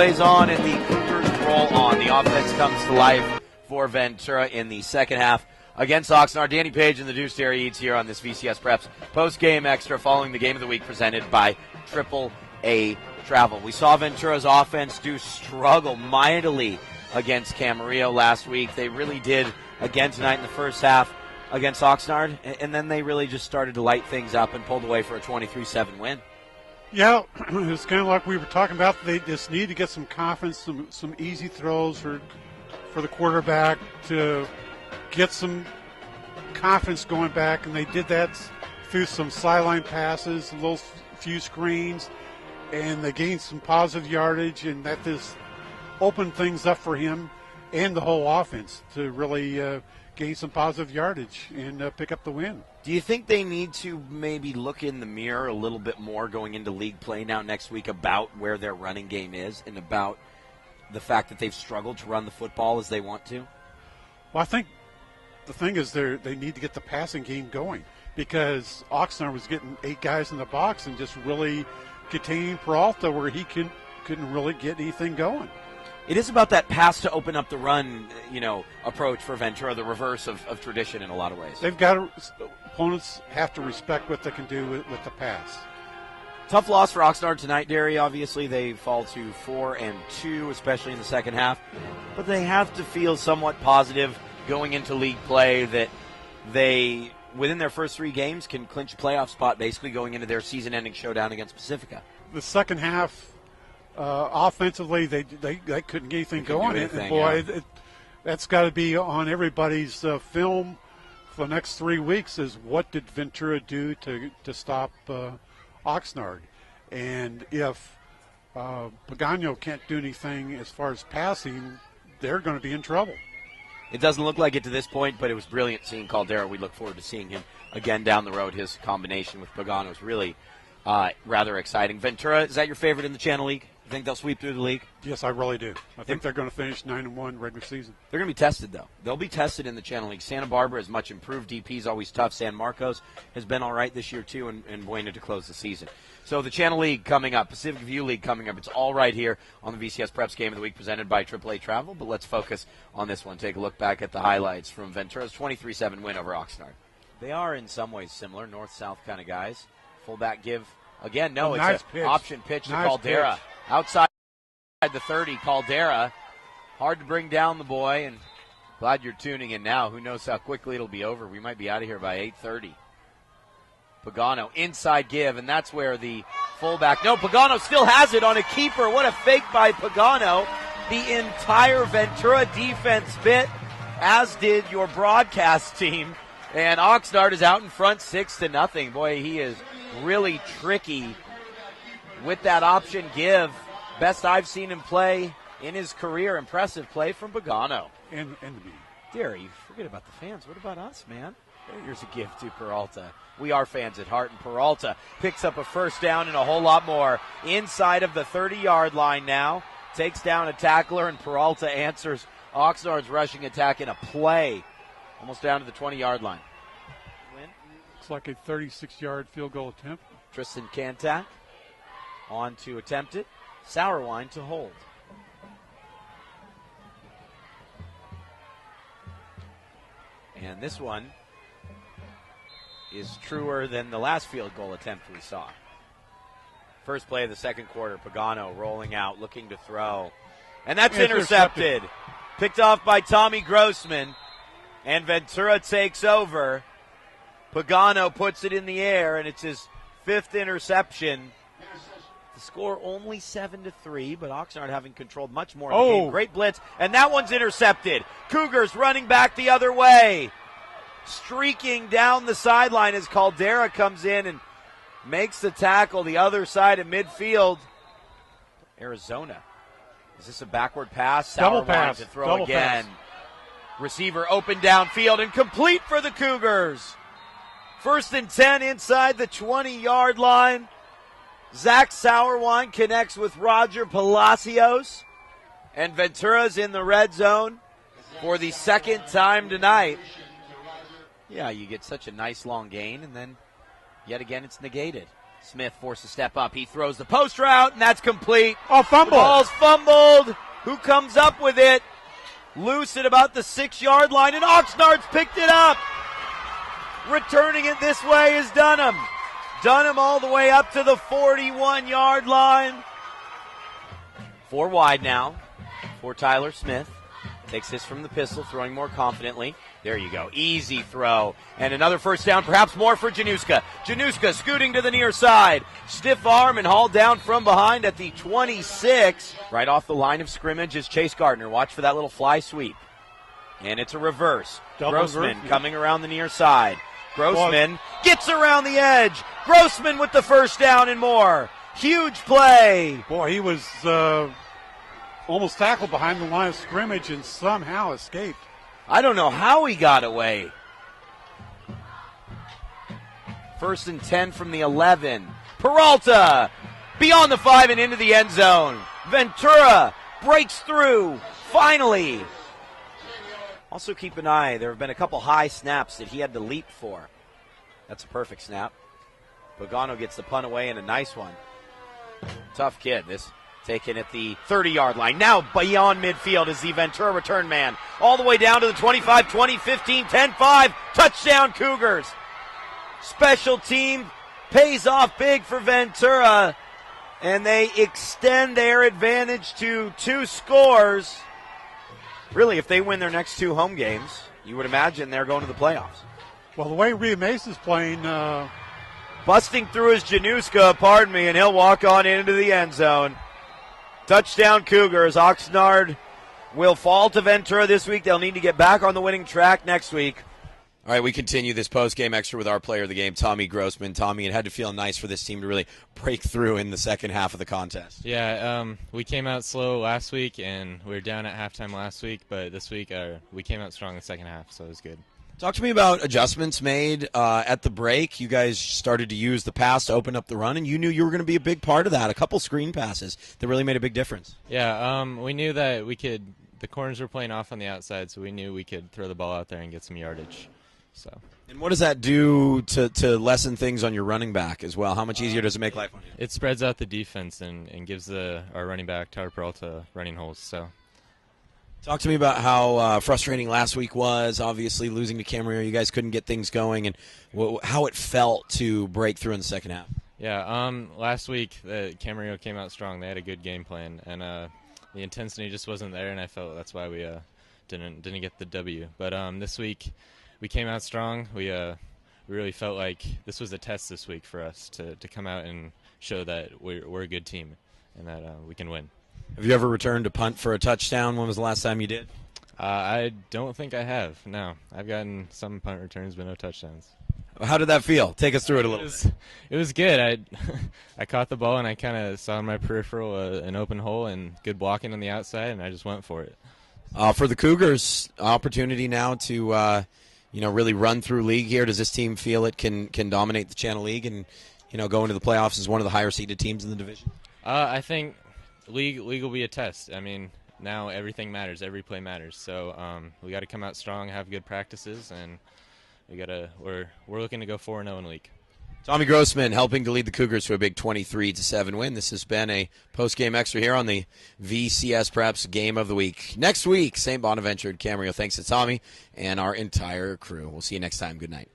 plays on and the Cougars roll on. The offense comes to life for Ventura in the second half against Oxnard. Danny Page and the Page Derry Eads here on this VCS Preps Postgame Extra following the game of the week presented by AAA Travel. We saw Ventura's offense struggle mightily against Camarillo last week. They really did again tonight in the first half against Oxnard, and then they really just started to light things up and pulled away for a 23-7 win. Yeah, it's kind of like we were talking about. They just need to get some confidence, some easy throws for the quarterback to get some confidence going back, and they did that through some sideline passes, a few screens, and they gained some positive yardage, and that just opened things up for him and the whole offense to really gain some positive yardage and pick up the win. Do you think they need to maybe look in the mirror a little bit more going into league play now next week about where their running game is and about the fact that they've struggled to run the football as they want to? Well, I think the thing is they need to get the passing game going because Oxnard was getting 8 guys in the box and just really containing Peralta where he couldn't really get anything going. It is about that pass to open up the run, approach for Ventura, the reverse of tradition in a lot of ways. Opponents have to respect what they can do with the pass. Tough loss for Oxnard tonight, Derry. Obviously, they fall to 4-2, especially in the second half. But they have to feel somewhat positive going into league play that they, within their first 3 games, can clinch a playoff spot basically going into their season-ending showdown against Pacifica. The second half, offensively, they couldn't get anything going. And boy, that's got to be on everybody's film for the next 3 weeks is what did Ventura do to stop Oxnard? And if Pagano can't do anything as far as passing, they're going to be in trouble. It doesn't look like it to this point, but it was brilliant seeing Caldera. We look forward to seeing him again down the road. His combination with Pagano is really rather exciting. Ventura, is that your favorite in the Channel League? You think they'll sweep through the league? Yes, I really do. I think they're going to finish 9-1 regular season. They're going to be tested, though. They'll be tested in the Channel League. Santa Barbara is much improved. DP is always tough. San Marcos has been all right this year, too, and Buena to close the season. So the Channel League coming up, Pacific View League coming up. It's all right here on the VCS Preps Game of the Week presented by AAA Travel, but let's focus on this one. Take a look back at the highlights from Ventura's 23-7 win over Oxnard. They are in some ways similar, north-south kind of guys. Fullback give. Again, no, it's nice an pitch. option pitch to Nice Caldera. pitch. Outside the 30, Caldera. Hard to bring down the boy, and glad you're tuning in now. Who knows how quickly it'll be over. We might be out of here by 8:30. Pagano, inside give, and that's where the fullback. No, Pagano still has it on a keeper. What a fake by Pagano. The entire Ventura defense bit, as did your broadcast team. And Oxnard is out in front 6-0. Boy, he is really tricky with that option give. Best I've seen him play in his career. Impressive play from Pagano. And Derry, forget about the fans. What about us, man? Here's a gift to Peralta. We are fans at heart, and Peralta picks up a first down and a whole lot more. Inside of the 30-yard line now. Takes down a tackler, and Peralta answers Oxnard's rushing attack in a play. Almost down to the 20-yard line. Win. Looks like a 36-yard field goal attempt. Tristan Kantak on to attempt it. Sourwine to hold. And this one is truer than the last field goal attempt we saw. First play of the second quarter, Pagano rolling out, looking to throw. And that's intercepted. Picked off by Tommy Grossman. And Ventura takes over. Pagano puts it in the air, and it's his 5th interception. The score only 7-3, but Oxnard having controlled much more of the game. Great blitz, and that one's intercepted. Cougars running back the other way. Streaking down the sideline as Caldera comes in and makes the tackle the other side of midfield. Arizona. Is this a backward pass? Double pass. To throw again. Receiver open downfield and complete for the Cougars. 1st and 10 inside the 20-yard line. Zach Sourwine connects with Roger Palacios. And Ventura's in the red zone for the second time tonight. Yeah, you get such a nice long gain, and then yet again it's negated. Smith forced to step up. He throws the post route, and that's complete. Oh, fumble. The ball's fumbled. Who comes up with it? Loose at about the 6-yard line, and Oxnard's picked it up. Returning it this way is Dunham. Dunham all the way up to the 41-yard line. 4 wide now for Tyler Smith. Takes this from the pistol, throwing more confidently. There you go. Easy throw. And another first down, perhaps more for Januska. Januska scooting to the near side. Stiff arm and hauled down from behind at the 26. Right off the line of scrimmage is Chase Gardner. Watch for that little fly sweep. And it's a reverse. Grossman coming around the near side. Grossman gets around the edge. Grossman with the first down and more. Huge play. Boy, he was almost tackled behind the line of scrimmage and somehow escaped. I don't know how he got away. 1st and 10 from the 11. Peralta beyond the 5 and into the end zone. Ventura breaks through. Finally. Also keep an eye. There have been a couple high snaps that he had to leap for. That's a perfect snap. Pagano gets the punt away and a nice one. Tough kid. This taken at the 30-yard line. Now beyond midfield is the Ventura return man. All the way down to the 25, 20, 15, 10, 5. Touchdown Cougars. Special team pays off big for Ventura, and they extend their advantage to 2 scores. Really, if they win their next 2 home games, you would imagine they're going to the playoffs. Well, the way Rhea Mason's playing, busting through his Januska, and he'll walk on into the end zone. Touchdown Cougars. Oxnard will fall to Ventura this week. They'll need to get back on the winning track next week. All right, we continue this post-game extra with our player of the game, Tommy Grossman. Tommy, it had to feel nice for this team to really break through in the second half of the contest. Yeah, we came out slow last week, and we were down at halftime last week, but this week we came out strong in the second half, so it was good. Talk to me about adjustments made at the break. You guys started to use the pass to open up the run, and you knew you were going to be a big part of that. A couple screen passes that really made a big difference. Yeah, we knew that we could – the corners were playing off on the outside, so we knew we could throw the ball out there and get some yardage. So. And what does that do to lessen things on your running back as well? How much easier does it make life on you? It spreads out the defense and gives our running back, Tyler Peralta, running holes. So. Talk to me about how frustrating last week was. Obviously, losing to Camarillo, you guys couldn't get things going, and how it felt to break through in the second half. Yeah, last week Camarillo came out strong. They had a good game plan, and the intensity just wasn't there, and I felt that's why we didn't get the W. But this week we came out strong. We really felt like this was a test this week for us to come out and show that we're a good team and that we can win. Have you ever returned a punt for a touchdown? When was the last time you did? I don't think I have, no. I've gotten some punt returns, but no touchdowns. How did that feel? Take us through it a little bit. It was good. I caught the ball, and I kind of saw in my peripheral an open hole and good blocking on the outside, and I just went for it. For the Cougars, opportunity now to really run through league here. Does this team feel it can dominate the Channel League and go into the playoffs as one of the higher-seeded teams in the division? I think league will be a test. I mean, now everything matters. Every play matters. So we got to come out strong, have good practices, and we're looking to go 4-0 in the league. Tommy Grossman helping to lead the Cougars to a big 23-7 win. This has been a post-game extra here on the VCS Preps Game of the Week. Next week, St. Bonaventure and Camarillo. Thanks to Tommy and our entire crew. We'll see you next time. Good night.